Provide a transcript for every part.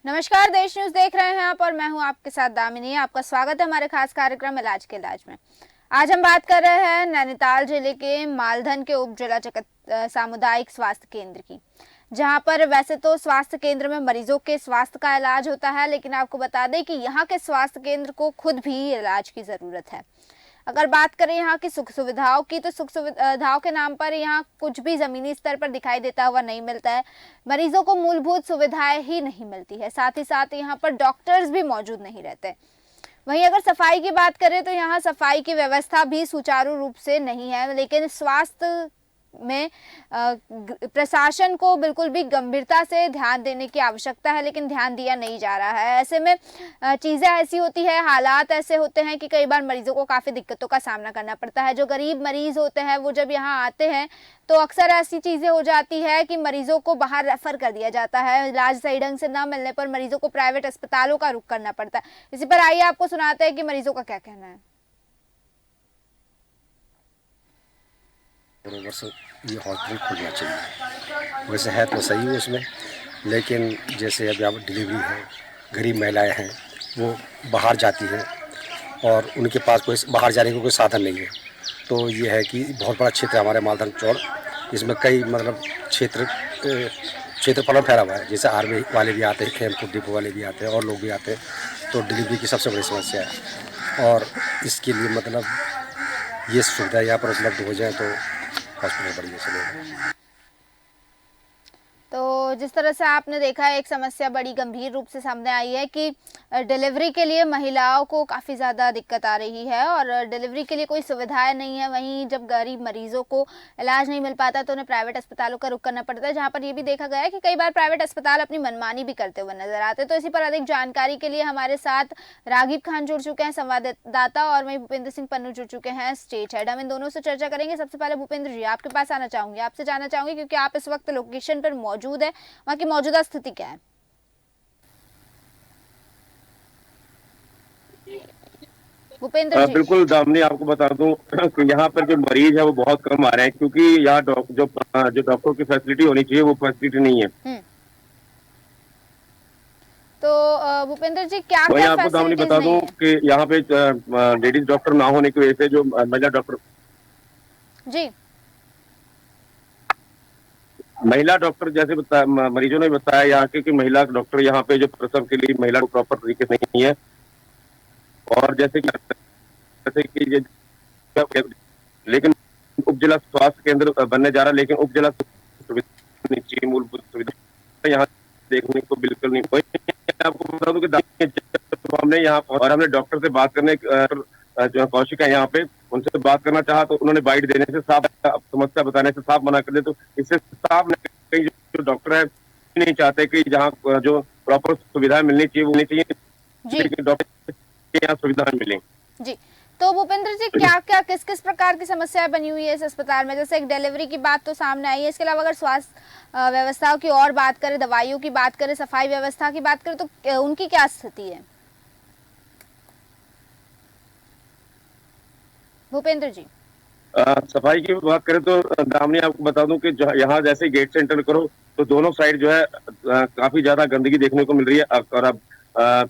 नमस्कार, देश न्यूज देख रहे हैं आप और मैं हूं आपके साथ दामिनी। आपका स्वागत है हमारे खास कार्यक्रम इलाज के इलाज में। आज हम बात कर रहे हैं नैनीताल जिले के मालधन के उप जिला सामुदायिक स्वास्थ्य केंद्र की, जहां पर वैसे तो स्वास्थ्य केंद्र में मरीजों के स्वास्थ्य का इलाज होता है, लेकिन आपको बता दें कि यहाँ के स्वास्थ्य केंद्र को खुद भी इलाज की जरूरत है। अगर बात करें यहाँ की सुख सुविधाओं की, तो सुख सुविधाओं के नाम पर यहाँ कुछ भी जमीनी स्तर पर दिखाई देता हुआ नहीं मिलता है। मरीजों को मूलभूत सुविधाएं ही नहीं मिलती है, साथ ही साथ यहाँ पर डॉक्टर्स भी मौजूद नहीं रहते। वहीं अगर सफाई की बात करें तो यहाँ सफाई की व्यवस्था भी सुचारू रूप से नहीं है, लेकिन स्वास्थ्य में प्रशासन को बिल्कुल भी गंभीरता से ध्यान देने की आवश्यकता है, लेकिन ध्यान दिया नहीं जा रहा है। ऐसे में चीज़ें ऐसी होती है, हालात ऐसे होते हैं कि कई बार मरीजों को काफ़ी दिक्कतों का सामना करना पड़ता है। जो गरीब मरीज होते हैं वो जब यहाँ आते हैं तो अक्सर ऐसी चीज़ें हो जाती है कि मरीजों को बाहर रेफर कर दिया जाता है। इलाज सही ढंग से न मिलने पर मरीजों को प्राइवेट अस्पतालों का रुख करना पड़ता है। इसी पर आइए आपको सुनाते हैं कि मरीजों का क्या कहना है। बरोबर से ये हॉस्पिटल खुलना चाहिए। वैसे है तो सही है उसमें, लेकिन जैसे अब यहाँ डिलीवरी है, गरीब महिलाएं हैं, वो बाहर जाती हैं और उनके पास कोई बाहर जाने का कोई साधन नहीं है। तो ये है कि बहुत बड़ा क्षेत्र है हमारे मालधन चौड़, इसमें कई मतलब क्षेत्रफल फैला हुआ है। जैसे आर्मी वाले भी आते हैं, खेमपुर डिपो वाले भी आते हैं और लोग भी आते हैं। तो डिलीवरी की सबसे बड़ी समस्या है, और इसके लिए मतलब ये सुविधा यहाँ पर उपलब्ध हो जाए तो हॉस्पिटल बढ़िया चलेगा। तो जिस तरह से आपने देखा है, एक समस्या बड़ी गंभीर रूप से सामने आई है कि डिलीवरी के लिए महिलाओं को काफ़ी ज़्यादा दिक्कत आ रही है और डिलीवरी के लिए कोई सुविधाएं नहीं है। वहीं जब गरीब मरीजों को इलाज नहीं मिल पाता तो उन्हें प्राइवेट अस्पतालों का रुख करना पड़ता है, जहां पर ये भी देखा गया है कि कई बार प्राइवेट अस्पताल अपनी मनमानी भी करते हुए नजर आते हैं। तो इसी पर अधिक जानकारी के लिए हमारे साथ रागिब खान जुड़ चुके हैं, संवाददाता, और वहीं भूपेंद्र सिंह पन्नू जुड़ चुके हैं, स्टेट हेड। हम इन दोनों से चर्चा करेंगे। सबसे पहले भूपेंद्र जी, आपके पास आना चाहूंगी, आपसे जानना चाहूंगी क्योंकि आप इस वक्त लोकेशन पर मौजूद है, वहाँ की मौजूदा स्थिति क्या है? भूपेंद्र जी। बिल्कुल दामिनी, आपको बता दूं कि यहाँ पर जो मरीज है वो बहुत कम आ रहे हैं, क्योंकि यहाँ जो डॉक्टर की फैसिलिटी होनी चाहिए वो फैसिलिटी नहीं है। तो भूपेंद्र जी, क्या वही क्या आपको दामिनी फैसिलिटीज बता नहीं दूं है? कि यहाँ पे लेडीज डॉक्टर ना होने की वजह से जो जी, महिला डॉक्टर जैसे मरीजों ने बताया यहाँ के कि महिला डॉक्टर यहाँ पे जो प्रसव के लिए महिला को प्रॉपर तरीके से नहीं है। और जैसे कि लेकिन उप जिला स्वास्थ्य केंद्र बनने जा रहा है, लेकिन उप जिला सुविधा नहीं चाहिए, मूलभूत सुविधा यहाँ देखने को बिल्कुल नहीं। आपको बता दूं कि हमने यहाँ और हमने डॉक्टर से बात करने जो कौशिक है यहाँ पे, उनसे बात करना चाहा तो उन्होंने बाइट देने से साफ, समस्या बताने से साफ मना कर दिया। तो इससे साफ कई जो डॉक्टर है नहीं चाहते कि जहाँ जो प्रॉपर सुविधाएं मिलनी चाहिए वो मिलनी चाहिए, लेकिन डॉक्टर के यहाँ सुविधाएं मिलें। जी। तो भूपेंद्र जी, क्या क्या किस किस प्रकार की समस्याएं बनी हुई है इस अस्पताल में? जैसे एक डिलीवरी की बात तो सामने आई है, इसके अलावा अगर स्वास्थ्य व्यवस्थाओं की और बात करें, दवाइयों की बात करें, सफाई व्यवस्था की बात करें, तो उनकी क्या स्थिति है भूपेंद्र जी? सफाई की बात करें तो दामिनी, आपको बता दूं कि यहाँ जैसे गेट से एंटर करो तो दोनों साइड जो है काफी ज्यादा गंदगी देखने को मिल रही है, और अब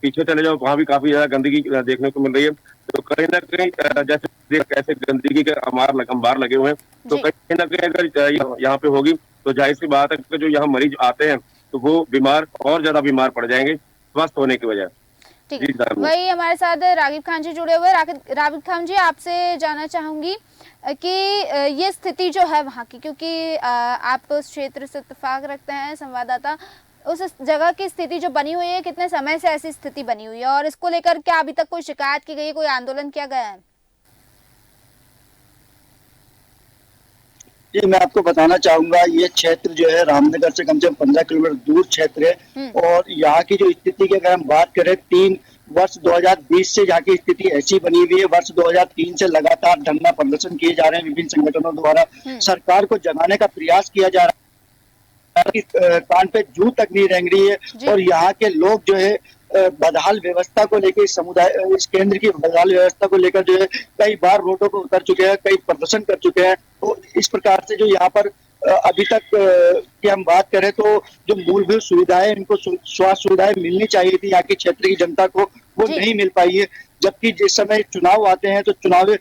पीछे चले जाओ वहां भी काफी ज्यादा गंदगी देखने को मिल रही है। तो कहीं ना कहीं जैसे कैसे गंदगी के अंबार लगे हुए हैं, तो कहीं ना कहीं अगर यहाँ पे होगी तो जाहिर सी बात है कि जो यहाँ मरीज आते हैं तो वो बीमार और ज्यादा बीमार पड़ जाएंगे स्वस्थ होने की वजह। ठीक है, वही हमारे साथ रागिब खान जी जुड़े हुए। रागिब खान जी, आपसे जानना चाहूंगी कि ये स्थिति जो है वहाँ की, क्योंकि आप उस क्षेत्र से इत्तेफाक रखते हैं, संवाददाता, उस जगह की स्थिति जो बनी हुई है, कितने समय से ऐसी स्थिति बनी हुई है और इसको लेकर क्या अभी तक कोई शिकायत की गई, कोई आंदोलन किया गया है? जी, मैं आपको बताना चाहूंगा, ये क्षेत्र जो है रामनगर से कम 15 किलोमीटर दूर क्षेत्र है। और यहाँ की जो स्थिति की अगर हम बात करें, 3 वर्ष 2020 से यहाँ की स्थिति ऐसी बनी हुई है। वर्ष 2003 से लगातार धरना प्रदर्शन किए जा रहे हैं विभिन्न संगठनों द्वारा। सरकार को जगाने का प्रयास किया जा रहा है, कान पे जू तक नहीं रेंग रही है। और यहाँ के लोग जो है बदहाल व्यवस्था को लेकर, इस केंद्र की बदहाल व्यवस्था को लेकर जो है कई बार रोडों पर उतर चुके हैं, कई प्रदर्शन कर चुके हैं। तो इस प्रकार से जो यहाँ पर अभी तक की हम बात करें तो जो मूलभूत सुविधाएं, इनको स्वास्थ्य सुविधाएं मिलनी चाहिए थी यहाँ के क्षेत्र की जनता को, वो जी नहीं मिल पाई है। जबकि जिस समय चुनाव आते हैं तो चुनाव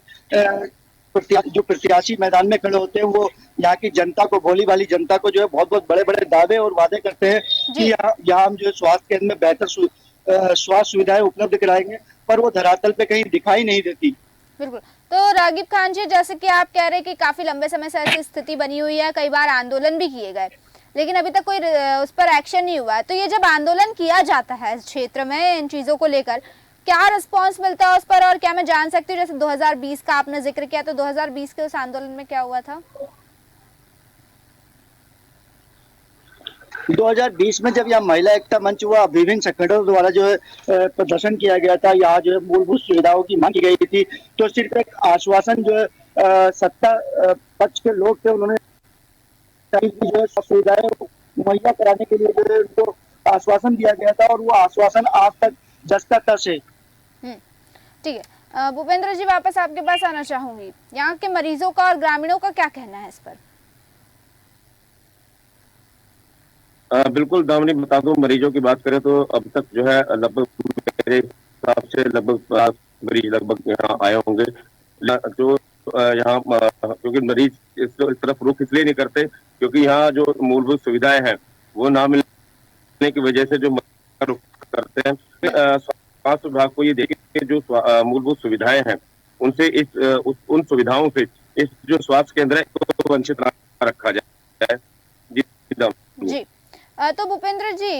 जो प्रत्याशी मैदान में खड़े होते हैं वो यहाँ की जनता को, भोली भाली जनता को जो है बहुत बहुत बड़े बड़े दावे और वादे करते हैं कि जी यहाँ हम जो है स्वास्थ्य केंद्र में बेहतर स्वास्थ्य सुविधाएं उपलब्ध कराएंगे, पर वो धरातल पे कहीं दिखाई नहीं देती। बिल्कुल। तो रागिब खान जी, जैसे कि आप कह रहे हैं कि काफी लंबे समय से ऐसी स्थिति बनी हुई है, कई बार आंदोलन भी किए गए, लेकिन अभी तक कोई उस पर एक्शन नहीं हुआ है। तो ये जब आंदोलन किया जाता है इस क्षेत्र में इन चीजों को लेकर, क्या रिस्पांस मिलता है उस पर, और क्या मैं जान सकती हूँ, जैसे 2020 का आपने जिक्र किया, तो 2020 के उस आंदोलन में क्या हुआ था? 2020 में जब यह महिला एकता मंच हुआ, विभिन्न संगठनों द्वारा जो है प्रदर्शन किया गया था, यहाँ जो है मूलभूत सुविधाओं की मांग की गई थी, तो सिर्फ एक आश्वासन जो है सत्ता पक्ष के लोग थे, उन्होंने जो है सुविधाएं मुहैया कराने के लिए जो है उनको आश्वासन दिया गया था, और वो आश्वासन आज तक जस का तस है। ठीक है। भूपेंद्र जी, वापस आपके पास आना चाहूंगी। यहाँ के मरीजों का और ग्रामीणों का क्या कहना है इस पर? बिल्कुल दामिनी, बता दूं, मरीजों की बात करें तो अब तक जो है लगभग, मेरे हिसाब से लगभग 50 मरीज लगभग यहाँ आए होंगे। जो यहाँ क्योंकि मरीज इस तरफ रुख इसलिए नहीं करते क्योंकि यहाँ जो मूलभूत सुविधाएं हैं वो ना मिलने की वजह से जो रुख करते हैं। स्वास्थ्य विभाग को ये देखिए, जो मूलभूत सुविधाएं हैं उनसे उन सुविधाओं से इस जो स्वास्थ्य केंद्र है तो वंचित ना रखा जाए। जी। तो भूपेंद्र जी,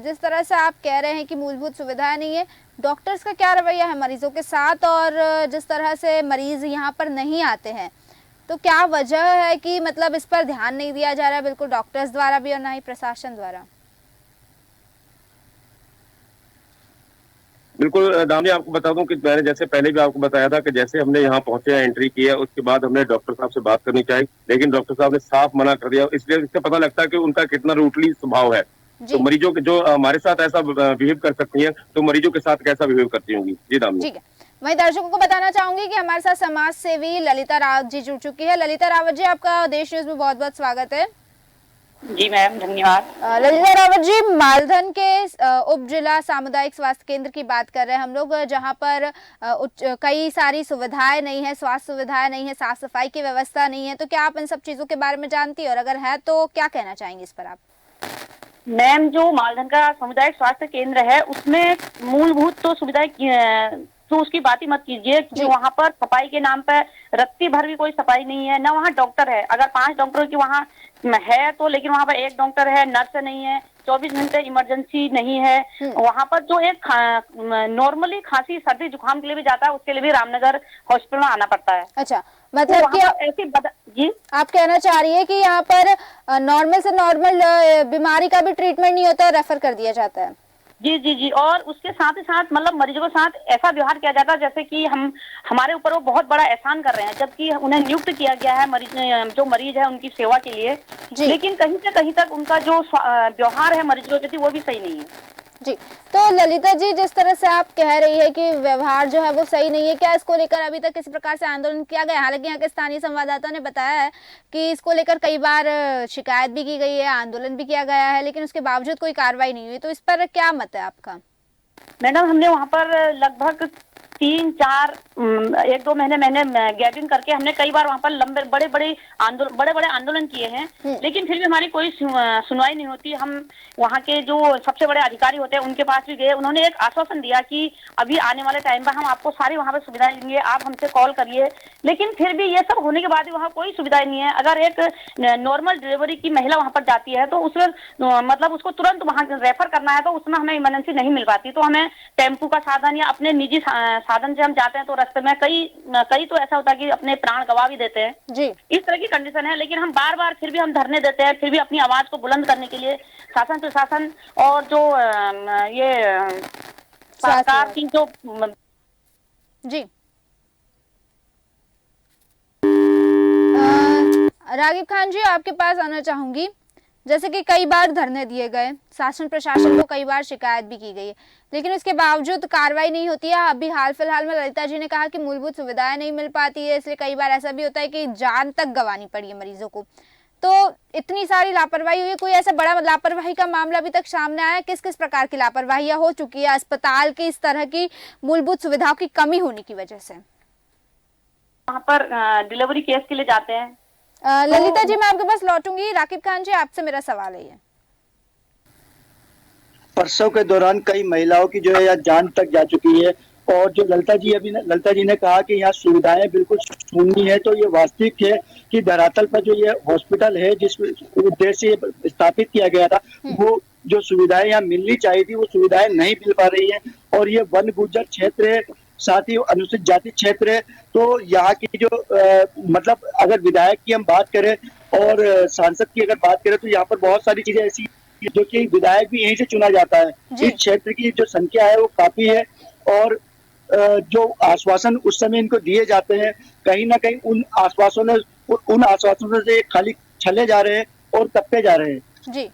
जिस तरह से आप कह रहे हैं कि मूलभूत सुविधाएं नहीं है, डॉक्टर्स का क्या रवैया है मरीजों के साथ, और जिस तरह से मरीज यहाँ पर नहीं आते हैं, तो क्या वजह है कि मतलब इस पर ध्यान नहीं दिया जा रहा है बिल्कुल डॉक्टर्स द्वारा भी और ना ही प्रशासन द्वारा? बिल्कुल दामिनी, आपको बता दूं कि मैंने जैसे पहले भी आपको बताया था कि जैसे हमने यहाँ पहुंचे, एंट्री की है, उसके बाद हमने डॉक्टर साहब से बात करनी चाहिए, लेकिन डॉक्टर साहब ने साफ मना कर दिया। इसलिए इससे पता लगता है कि उनका कितना रूटली स्वभाव है। तो मरीजों के जो हमारे साथ ऐसा बिहेव कर सकती हैं, तो मरीजों के साथ कैसा बिहेव करती होंगी। जी दामिनी। ठीक है। वहीं दर्शकों को बताना चाहूंगी कि हमारे साथ समाज सेवी ललिता रावत जी जुड़ चुकी है। ललिता रावत जी, आपका देश न्यूज में बहुत बहुत स्वागत है। जी मैम, धन्यवाद। ललिता रावत जी, मालधन के उप जिला सामुदायिक स्वास्थ्य केंद्र की बात कर रहे हैं हम लोग, जहां पर कई सारी सुविधाएं नहीं है, स्वास्थ्य सुविधाएं नहीं है, साफ सफाई की व्यवस्था नहीं है, तो क्या आप इन सब चीजों के बारे में जानती है, और अगर है तो क्या कहना चाहेंगे इस पर आप? मैम, जो मालधन का सामुदायिक स्वास्थ्य केंद्र है उसमें मूलभूत तो सुविधाएं, तो उसकी बात ही मत कीजिए कि वहाँ पर सफाई के नाम पर रत्ती भर भी कोई सफाई नहीं है, ना वहाँ डॉक्टर है। अगर 5 डॉक्टरों की वहाँ है तो, लेकिन वहाँ पर 1 डॉक्टर है, नर्स नहीं है, 24 घंटे इमरजेंसी नहीं है। वहाँ पर जो एक नॉर्मली खांसी सर्दी जुकाम के लिए भी जाता है, उसके लिए भी रामनगर हॉस्पिटल में आना पड़ता है। अच्छा, मतलब कि ऐसी जी आप कहना चाह रही है कि यहाँ पर नॉर्मल से नॉर्मल बीमारी का भी ट्रीटमेंट नहीं होता, रेफर कर दिया जाता है? जी जी जी। और उसके साथ ही साथ मतलब मरीजों के साथ ऐसा व्यवहार किया जाता है जैसे कि हमारे ऊपर वो बहुत बड़ा एहसान कर रहे हैं, जबकि उन्हें नियुक्त किया गया है जो मरीज है उनकी सेवा के लिए, लेकिन कहीं से कहीं तक उनका जो व्यवहार है मरीजों के प्रति वो भी सही नहीं है। जी। तो ललिता जी, जिस तरह से आप कह रही है कि व्यवहार जो है वो सही नहीं है, क्या इसको लेकर अभी तक किसी प्रकार से आंदोलन किया गया? हालांकि यहाँ के स्थानीय संवाददाता ने बताया है कि इसको लेकर कई बार शिकायत भी की गई है, आंदोलन भी किया गया है, लेकिन उसके बावजूद कोई कार्रवाई नहीं हुई, तो इस पर क्या मत है आपका? मैडम, हमने वहाँ पर लगभग 1-2 महीने गैदरिंग करके हमने कई बार वहाँ पर लंबे बड़े बड़े आंदोलन किए हैं, लेकिन फिर भी हमारी कोई सुनवाई नहीं होती। हम वहाँ के जो सबसे बड़े अधिकारी होते हैं उनके पास भी गए, उन्होंने एक आश्वासन दिया कि अभी आने वाले टाइम पर हम आपको सारी वहाँ पर सुविधाएं देंगे, आप हमसे कॉल करिए, लेकिन फिर भी ये सब होने के बाद भी वहाँ कोई सुविधाएं नहीं है। अगर एक नॉर्मल डिलीवरी की महिला वहाँ पर जाती है तो उसमें मतलब उसको तुरंत वहाँ रेफर करना है, तो उसमें हमें इमरजेंसी नहीं मिल पाती, तो हमें टेम्पू का साधन या अपने निजी साधन से हम जाते हैं, तो रास्ते में कई तो ऐसा होता है कि अपने प्राण गवा भी देते हैं जी। इस तरह की कंडीशन है, लेकिन हम बार फिर भी हम धरने देते हैं, फिर भी अपनी आवाज को बुलंद करने के लिए शासन प्रशासन और जो ये सरकार की जो जी। रागिब खान जी, आपके पास आना चाहूंगी। जैसे कि कई बार धरने दिए गए, शासन प्रशासन को कई बार शिकायत भी की गई है, लेकिन उसके बावजूद कार्रवाई नहीं होती है। अभी हाल फिलहाल में ललिता जी ने कहा कि मूलभूत सुविधाएं नहीं मिल पाती है, इसलिए कई बार ऐसा भी होता है कि जान तक गंवानी पड़ी है मरीजों को। तो इतनी सारी लापरवाही हुई है, कोई ऐसा बड़ा लापरवाही का मामला अभी तक सामने आया? किस किस प्रकार की लापरवाहियां हो चुकी है अस्पताल की इस तरह की मूलभूत सुविधाओं की कमी होने की वजह से? वहाँ पर डिलीवरी केस के लिए जाते हैं। ललिता जी, मैं आपके पास लौटूंगी। राकिब खान जी, आपसे मेरा सवाल है ये। प्रसव के दौरान कई महिलाओं की जो है यहाँ जान तक जा चुकी है। और जो ललिता जी ने कहा कि यहाँ सुविधाएं बिल्कुल शून्य है, तो ये वास्तविक है कि धरातल पर जो ये हॉस्पिटल है जिस उद्देश्य से स्थापित किया गया था, वो जो सुविधाएं यहाँ मिलनी चाहिए थी वो सुविधाएं नहीं मिल पा रही है। और ये वन गुर्जर क्षेत्र है, साथ ही अनुसूचित जाति क्षेत्र है। तो यहाँ की जो मतलब अगर विधायक की हम बात करें और सांसद की अगर बात करें, तो यहाँ पर बहुत सारी चीजें ऐसी जो कि विधायक भी यहीं से चुना जाता है। इस क्षेत्र की जो संख्या है वो काफी है, और जो आश्वासन उस समय इनको दिए जाते हैं, कहीं ना कहीं उन आश्वासनों से खाली छले जा रहे हैं और तपते जा रहे हैं। जी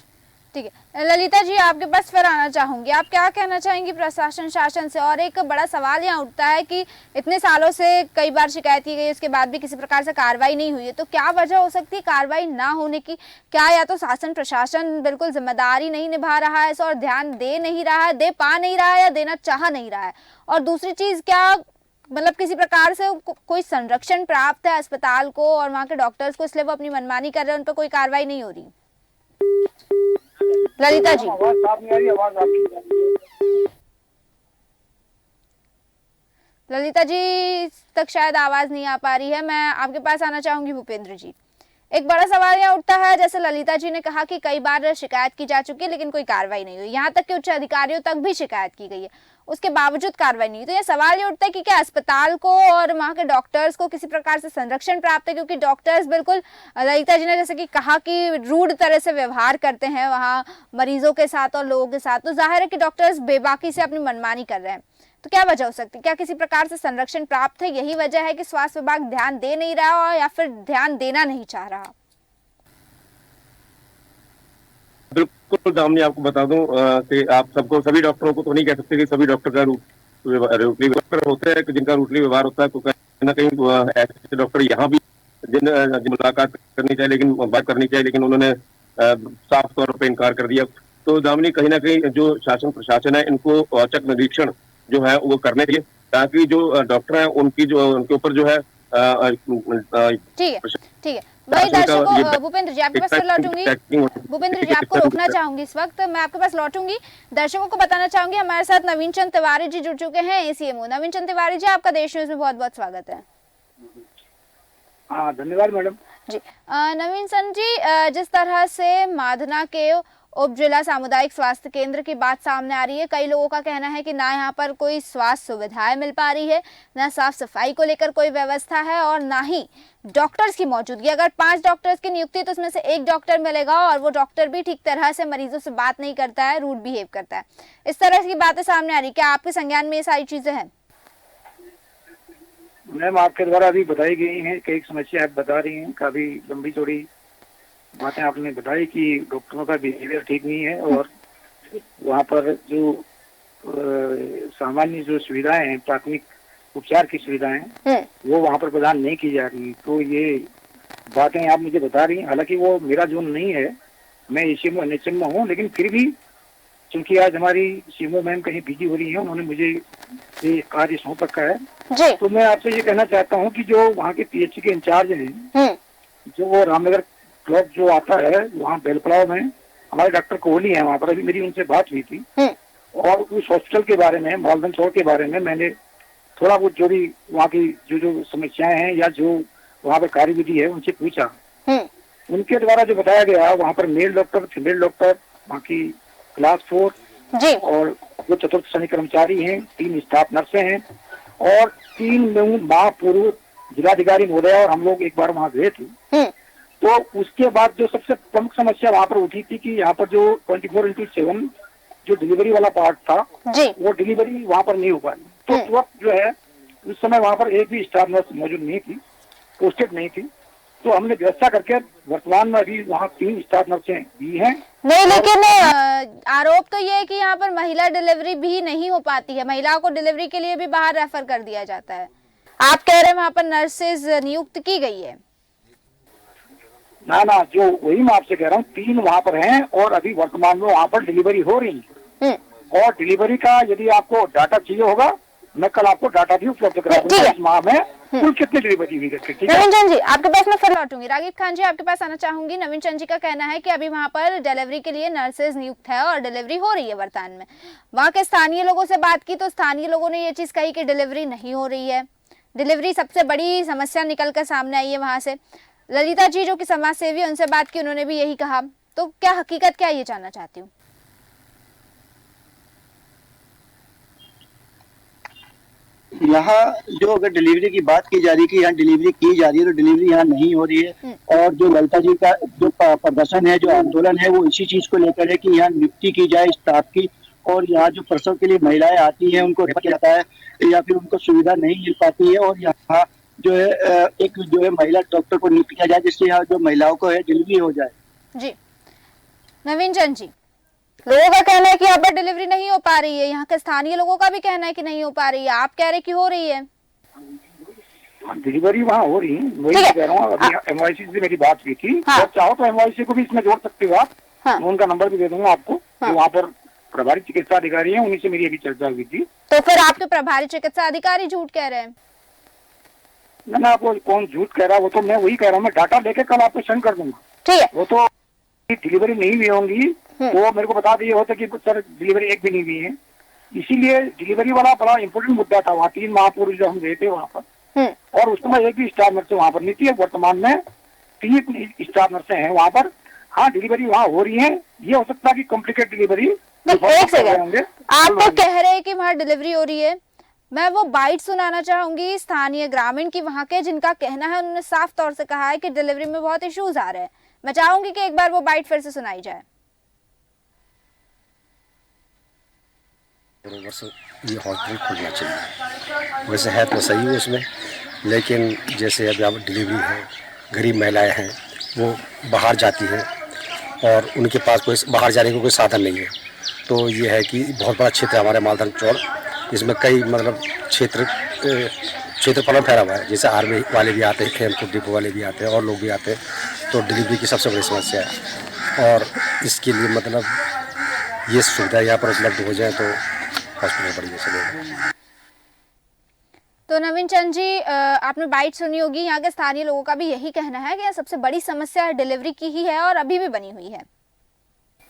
ठीक है, ललिता जी आपके पास फिर आना चाहूंगी। आप क्या कहना चाहेंगी प्रशासन शासन से? और एक बड़ा सवाल यहाँ उठता है कि इतने सालों से कई बार शिकायत की गई, उसके बाद भी किसी प्रकार से कार्रवाई नहीं हुई है, तो क्या वजह हो सकती है कार्रवाई ना होने की? क्या या तो शासन प्रशासन बिल्कुल जिम्मेदारी नहीं निभा रहा है और ध्यान दे नहीं रहा है, दे पा नहीं रहा है, या देना चाह नहीं रहा है? और दूसरी चीज, क्या मतलब किसी प्रकार से कोई संरक्षण प्राप्त है अस्पताल को और वहाँ के डॉक्टर्स को, इसलिए वो अपनी मनमानी कर रहे हैं, उन पर कोई कार्रवाई नहीं हो रही? ललिता जी, ललिता जी तक शायद आवाज नहीं आ पा रही है। मैं आपके पास आना चाहूंगी भूपेंद्र जी। एक बड़ा सवाल यहाँ उठता है, जैसे ललिता जी ने कहा कि कई बार शिकायत की जा चुकी है लेकिन कोई कार्रवाई नहीं हुई, यहाँ तक कि उच्च अधिकारियों तक भी शिकायत की गई है, उसके बावजूद कार्रवाई नहीं हुई। तो ये सवाल ये उठता है कि क्या अस्पताल को और वहाँ के डॉक्टर्स को किसी प्रकार से संरक्षण प्राप्त है? क्योंकि डॉक्टर्स बिल्कुल, ललिता जी ने जैसे कि कहा कि रूढ़ तरह से व्यवहार करते हैं वहाँ मरीजों के साथ और लोगों के साथ, तो जाहिर है कि डॉक्टर्स बेबाकी से अपनी मनमानी कर रहे हैं। तो क्या वजह हो सकती है? क्या किसी प्रकार से संरक्षण प्राप्त है? यही वजह है कि स्वास्थ्य विभाग ध्यान दे नहीं रहा या फिर ध्यान देना नहीं चाह रहा? बिल्कुल दामिनी, आपको बता दूं कि आप सबको, सभी डॉक्टरों को तो नहीं कह सकते कि सभी डॉक्टर का रूटली व्यवहार होते हैं, जिनका रूटली व्यवहार होता है, तो कहीं ना कहीं ऐसे डॉक्टर यहाँ भी जिन मुलाकात करनी चाहिए, लेकिन बात करनी चाहिए, लेकिन उन्होंने साफ तौर पर इनकार कर दिया। तो दामिनी, कहीं ना कहीं जो शासन प्रशासन है, इनको औचक निरीक्षण जो है वो करने चाहिए, ताकि जो डॉक्टर हैं उनके ऊपर जो है ठीक है। वही दर्शकों, भूपेंद्र जी आपके पास लौटूंगी। भूपेंद्र जी, आपको रोकना चाहूंगी इस वक्त, मैं आपके पास लौटूंगी। दर्शकों को बताना चाहूंगी हमारे साथ नवीन चंद तिवारी जी जुड़ चुके हैं, ACMO। नवीन चंद तिवारी जी, आपका देश न्यूज में बहुत बहुत स्वागत है। हाँ, धन्यवाद मैडम जी। नवीन चंद जी, जिस तरह से माधना के उप जिला सामुदायिक स्वास्थ्य केंद्र की बात सामने आ रही है, कई लोगों का कहना है कि ना यहाँ पर कोई स्वास्थ्य सुविधाएं मिल पा रही है, ना साफ सफाई को लेकर कोई व्यवस्था है, और ना ही डॉक्टर्स की मौजूदगी। अगर 5 डॉक्टर्स की नियुक्ति तो उसमें से 1 डॉक्टर मिलेगा और वो डॉक्टर भी ठीक तरह से मरीजों से बात नहीं करता है, रूड बिहेव करता है। इस तरह की बातें सामने आ रही, क्या आपके संज्ञान में ये सारी चीजें हैं? मैम, आपके द्वारा अभी बताई गई हैं, कई समस्या आप बता रही हैं, काफी लंबी चौड़ी बातें आपने बताई कि डॉक्टरों का बिहेवियर ठीक नहीं है, और वहाँ पर जो सामान्य जो सुविधाएं हैं, प्राथमिक उपचार की सुविधाएं वो वहाँ पर प्रदान नहीं की जा रही। तो ये बातें आप मुझे बता रही हैं, हालांकि वो मेरा जोन नहीं है, मैं ACMO NHM में हूँ, लेकिन फिर भी चूंकि आज हमारी CMO मैम कहीं बिजी हो रही है, उन्होंने मुझे ये कार्य सौंप रखा है जी। तो मैं आपसे ये कहना चाहता हूँ कि जो वहाँ के PHC के इंचार्ज हैं, जो वो रामनगर ब्लॉक जो आता है, वहाँ बेलपड़ाव में हमारे डॉक्टर कोहली हैं, वहाँ पर अभी मेरी उनसे बात हुई थी, और उस हॉस्पिटल के बारे में, मालदन चौक के बारे में मैंने थोड़ा बहुत जो भी वहाँ की जो समस्याएं हैं या जो वहाँ पर कार्यविधि है उनसे पूछा। उनके द्वारा जो बताया गया, वहाँ पर मेल डॉक्टर, फीमेल डॉक्टर, वहाँ की क्लास 4 जी, और जो चतुर्थ श्रेणी कर्मचारी हैं, 3 स्टाफ नर्सें हैं, और 3 माह पूर्व जिलाधिकारी महोदय और हम लोग एक बार वहाँ गए थे। तो उसके बाद जो सबसे प्रमुख समस्या वहाँ पर उठी थी कि यहाँ पर जो 24/7 जो डिलीवरी वाला पार्ट था जी, वो डिलीवरी वहाँ पर नहीं हो पाई। तो उस वक्त जो है, उस समय वहाँ पर एक भी स्टाफ नर्स मौजूद नहीं थी, पोस्टेड नहीं थी। तो हमने व्यवस्था करके वर्तमान में अभी वहाँ 3 स्टाफ नर्सें भी हैं। नहीं, लेकिन आरोप तो ये है कि यहाँ पर महिला डिलीवरी भी नहीं हो पाती है, महिलाओं को डिलीवरी के लिए भी बाहर रेफर कर दिया जाता है। आप कह रहे हैं वहाँ पर नर्सेज नियुक्त की गई है? ना जो वही मैं आपसे कह रहा हूँ, 3 वहाँ पर हैं और अभी वर्तमान में वहाँ पर डिलीवरी हो रही है। और डिलीवरी का यदि आपको डाटा चाहिए होगा, मैं कल आपको डाटा भी उपलब्ध करा दूंगा इस माह में कुल कितनी डिलीवरी हुई करके। ठीक है नवीन चंद जी, आपके पास मैं फिर लौटूंगी। रागिब खान जी, आपके पास आना चाहूंगी। नवीन चंद जी का कहना है कि अभी वहां पर डिलीवरी के लिए नर्सेज नियुक्त है और डिलीवरी हो रही है वर्तमान में। वहां के स्थानीय लोगों से बात की तो स्थानीय लोगों ने ये चीज कही कि डिलीवरी नहीं हो रही है। डिलीवरी सबसे बड़ी समस्या निकल कर सामने आई है वहां से। ललिता जी जो कि समाज सेवी, उनसे बात की, उन्होंने भी यही कहा। तो क्या हकीकत क्या, ये जानना चाहती हूँ। यहाँ जो अगर डिलीवरी की बात की जा रही है कि यहाँ डिलीवरी की जा रही है, तो डिलीवरी यहाँ नहीं हो रही है। और जो ललिता जी का जो प्रदर्शन है, जो आंदोलन है, वो इसी चीज को लेकर है कि यहाँ नियुक्ति की जाए स्टाफ की, और यहाँ जो प्रसव के लिए महिलाएं आती हैं उनको रेफर किया जाता है या फिर उनको सुविधा नहीं मिल पाती है। और यहाँ जो है एक जो है महिला डॉक्टर को नियुक्त किया जाए, जिससे यहाँ जो महिलाओं को है डिलीवरी हो जाए। जी नवीन चंद जी, लोगों का कहना है कि यहाँ पर डिलीवरी नहीं हो पा रही है, यहाँ के स्थानीय लोगों का भी कहना है कि नहीं हो पा रही है, आप कह रहे कि हो रही है। डिलीवरी वहाँ हो रही है, वही कह रहा हूँ। अभी एमवाईसी से मेरी बात हुई थी। हाँ। और चाहो तो एमवाईसी को भी इसमें जोड़ सकते हो आप। हाँ। मैं उनका नंबर भी दे दूंगा आपको। हाँ। वहाँ पर प्रभारी चिकित्सा अधिकारी हैं, उन्हीं से मेरी अभी चर्चा हुई थी। तो फिर आपके प्रभारी चिकित्सा अधिकारी झूठ कह रहे हैं? ना आपको कौन झूठ कह रहा है, वो तो मैं वही कह रहा हूँ। मैं डाटा लेके कल आपको सेंड कर दूंगा। ठीक है। वो तो डिलीवरी नहीं हुई होंगी तो मेरे को बता दिए होते कि सर डिलीवरी एक भी नहीं हुई है। इसीलिए डिलीवरी वाला बड़ा इंपॉर्टेंट मुद्दा था। वहाँ 3 महापुरुष जो हम गए थे वहाँ पर, और उस समय एक भी स्टाफ नर्स वहाँ पर नहीं थी। वर्तमान में 3 स्टाफ नर्सें हैं वहाँ पर। हाँ, डिलीवरी वहाँ हो रही है। ये हो सकता है कि कॉम्प्लिकेट डिलीवरी। एक सेकंड, आप तो कह रहे हैं कि वहाँ डिलीवरी हो रही है। मैं वो बाइट सुनाना चाहूंगी स्थानीय ग्रामीण की वहाँ के, जिनका कहना है, उन्होंने साफ तौर से कहा है कि डिलीवरी में बहुत इश्यूज आ रहे हैं। मैं चाहूंगी कि एक बार वो बाइट फिर से सुनाई जाए। बरोबर से ये हॉस्पिटल खुलना चाहिए। वैसे है तो सही है उसमें, लेकिन जैसे अभी आप डिलीवरी है, गरीब महिलाएं हैं, वो बाहर जाती हैं और उनके पास कोई बाहर जाने का कोई साधन नहीं है। तो ये है कि बहुत बड़ा क्षेत्र है हमारे मालधन चौड़, इसमें कई मतलब क्षेत्रफल में फैला हुआ है। जैसे आर्मी वाले भी आते हैं, खेमपुर डिपो वाले भी आते हैं और लोग भी आते हैं। तो डिलीवरी की सबसे बड़ी समस्या है, और इसके लिए मतलब ये सुविधा यहाँ पर उपलब्ध हो जाए तो हॉस्पिटल बढ़िया चलेगा। तो नवीन चंद जी, आपने बाइट सुनी होगी। यहाँ के स्थानीय लोगों का भी यही कहना है कि सबसे बड़ी समस्या डिलीवरी की ही है और अभी भी बनी हुई है।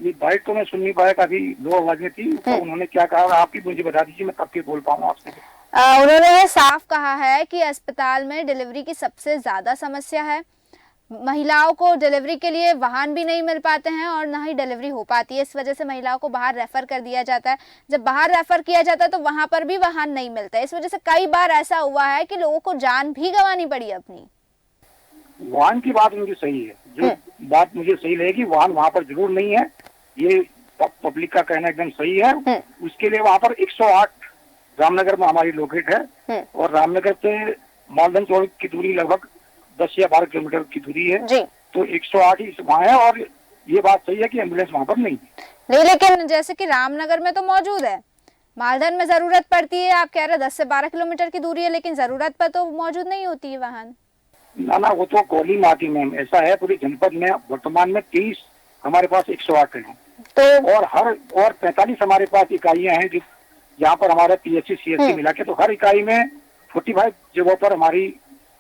ये बाइट तो मैं सुन नहीं पाया, काफी 2 आवाजें थी। तो उन्होंने क्या कहा, आप ही मुझे बता दीजिए, मैं कब के बोल पाऊँ आपसे। उन्होंने ये साफ कहा है कि अस्पताल में डिलीवरी की सबसे ज्यादा समस्या है। महिलाओं को डिलीवरी के लिए वाहन भी नहीं मिल पाते हैं और ना ही डिलीवरी हो पाती है। इस वजह से महिलाओं को बाहर रेफर कर दिया जाता है। जब बाहर रेफर किया जाता है तो वहां पर भी वाहन नहीं मिलता है। इस वजह से कई बार ऐसा हुआ है कि लोगों को जान भी गंवानी पड़ी अपनी। वाहन की बात मुझे सही है, जो बात मुझे सही लगेगी, वाहन वहाँ पर जरूर नहीं है। ये पब्लिक का कहना एकदम सही है। उसके लिए वहाँ पर 108 रामनगर में हमारी लोकेट है, और रामनगर से मालधन चौड़ की दूरी लगभग 10 या 12 किलोमीटर की दूरी है जी। तो 108 ही वहाँ है, और ये बात सही है कि एम्बुलेंस वहाँ पर नहीं है। नहीं, लेकिन जैसे कि रामनगर में तो मौजूद है, मालधन में जरूरत पड़ती है। आप कह रहे 10 से 12 किलोमीटर की दूरी है, लेकिन जरूरत पर तो मौजूद नहीं होती है वाहन। ना वो तो कोली में आती मैम। ऐसा है पूरी जनपद में वर्तमान में 30 हमारे पास 108 है तो, और 45 हमारे पास इकाइयां हैं, जो यहाँ पर हमारे PHC CHC मिला के, तो हर इकाई में 45 जगहों पर हमारी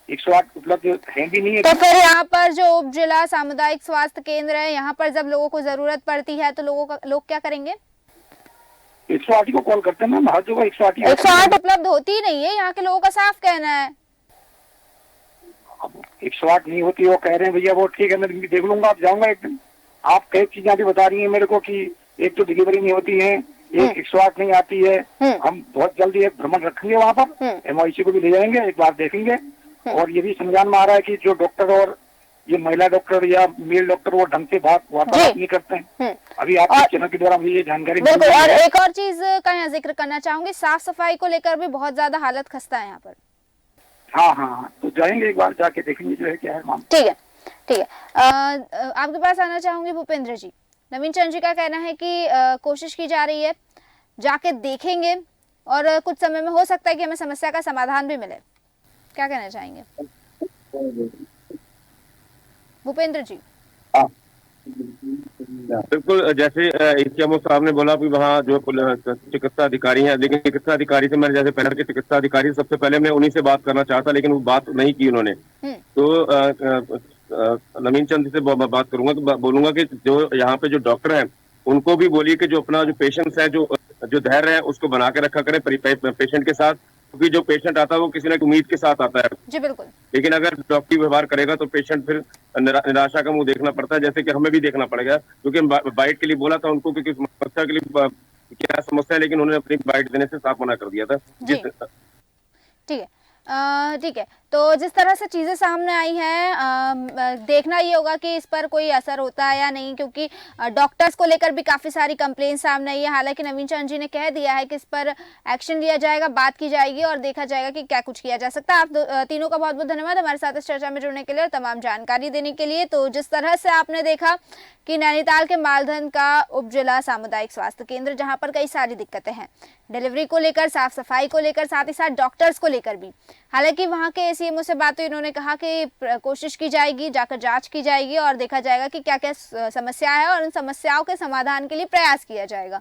108 उपलब्ध है भी नहीं है। तो फिर यहाँ पर जो उप जिला सामुदायिक स्वास्थ्य केंद्र है, यहाँ पर जब लोगों को जरूरत पड़ती है तो लोग क्या करेंगे? 108 को कॉल करते हैं मैम, हर जगह 108 उपलब्ध होती ही नहीं है, यहाँ के लोगों का साफ कहना है। 108 नहीं होती, वो कह रहे हैं भैया वो ठीक है, मैं देख लूंगा, आप जाऊंगा एक दिन। आप कई चीजें भी बता रही हैं मेरे को कि एक तो डिलीवरी नहीं होती है, एक 108 नहीं आती है। हम बहुत जल्दी एक भ्रमण रखेंगे वहाँ पर, MIC को भी ले जाएंगे, एक बार देखेंगे। और ये भी समझान में आ रहा है कि जो डॉक्टर और ये महिला डॉक्टर या मेल डॉक्टर वो ढंग से वार्तालाप नहीं करते हैं। अभी आपके चैनल के द्वारा मुझे ये जानकारी बिल्कुल। और एक और चीज का यहाँ जिक्र करना चाहूंगी, साफ सफाई को लेकर भी बहुत ज्यादा हालत खस्ता है यहाँ पर। हाँ, तो जाएंगे एक बार, जाके देखेंगे जो है क्या है मामला। ठीक है, ठीक है। आपके पास आना चाहूंगी भूपेंद्र जी। नवीन चंद जी का कहना है कि कोशिश की जा रही है, जाके देखेंगे और कुछ समय में हो सकता है कि हमें समस्या का समाधान भी मिले। क्या कहना चाहेंगे भूपेंद्र जी। बिल्कुल, जैसे एसीएमओ साहब ने बोला कि वहाँ जो चिकित्सा अधिकारी हैं, लेकिन चिकित्सा अधिकारी से मैंने जैसे पहले के चिकित्सा अधिकारी सबसे पहले मैं उन्हीं से बात करना चाहता, लेकिन वो बात नहीं की उन्होंने। तो नवीन चंद से बात करूंगा, तो बोलूंगा कि जो यहाँ पे जो डॉक्टर हैं उनको भी बोलिए कि जो अपना जो पेशेंट्स है, जो धैर्य है उसको बना के रखा करें पेशेंट के साथ, क्योंकि जो पेशेंट आता है वो किसी न उम्मीद के साथ आता है जी बिल्कुल। लेकिन अगर डॉक्टरी व्यवहार करेगा तो पेशेंट फिर निराशा का मुंह देखना पड़ता है, जैसे कि हमें भी देखना पड़ेगा, क्योंकि बाइट के लिए बोला था उनको कि समस्या के लिए क्या समस्या है, लेकिन उन्होंने अपनी बाइट देने से साफ मना कर दिया था। ठीक है, ठीक है। तो जिस तरह से चीज़ें सामने आई हैं, देखना ये होगा कि इस पर कोई असर होता है या नहीं, क्योंकि डॉक्टर्स को लेकर भी काफ़ी सारी कंप्लेन सामने आई है। हालांकि नवीन चंद जी ने कह दिया है कि इस पर एक्शन लिया जाएगा, बात की जाएगी और देखा जाएगा कि क्या कुछ किया जा सकता है। आप तीनों का बहुत बहुत धन्यवाद हमारे साथ इस चर्चा में जुड़ने के लिए और तमाम जानकारी देने के लिए। तो जिस तरह से आपने देखा कि नैनीताल के मालधन का उपजिला सामुदायिक स्वास्थ्य केंद्र, जहाँ पर कई सारी दिक्कतें हैं डिलीवरी को लेकर, साफ सफाई को लेकर, साथ ही साथ डॉक्टर्स को लेकर भी। हालांकि वहाँ के एसीएमओ से बात हुई, उन्होंने कहा कि कोशिश की जाएगी, जाकर जांच की जाएगी और देखा जाएगा कि क्या क्या समस्या है और उन समस्याओं के समाधान के लिए प्रयास किया जाएगा।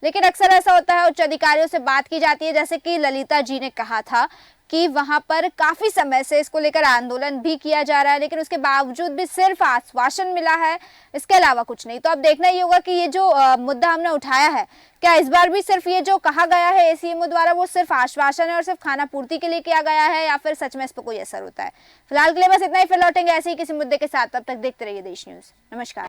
लेकिन अक्सर ऐसा होता है, उच्च अधिकारियों से बात की जाती है, जैसे कि ललिता जी ने कहा था कि वहां पर काफी समय से इसको लेकर आंदोलन भी किया जा रहा है, लेकिन उसके बावजूद भी सिर्फ आश्वासन मिला है, इसके अलावा कुछ नहीं। तो अब देखना ही होगा कि ये जो मुद्दा हमने उठाया है, क्या इस बार भी सिर्फ ये जो कहा गया है एसीएमओ द्वारा वो सिर्फ आश्वासन है और सिर्फ खाना पूर्ति के लिए किया गया है, या फिर सच में इस पर कोई असर होता है। फिलहाल के लिए बस इतना ही, फिर लौटेंगे ऐसे ही किसी मुद्दे के साथ। तब तक देखते रहिए देश न्यूज। नमस्कार।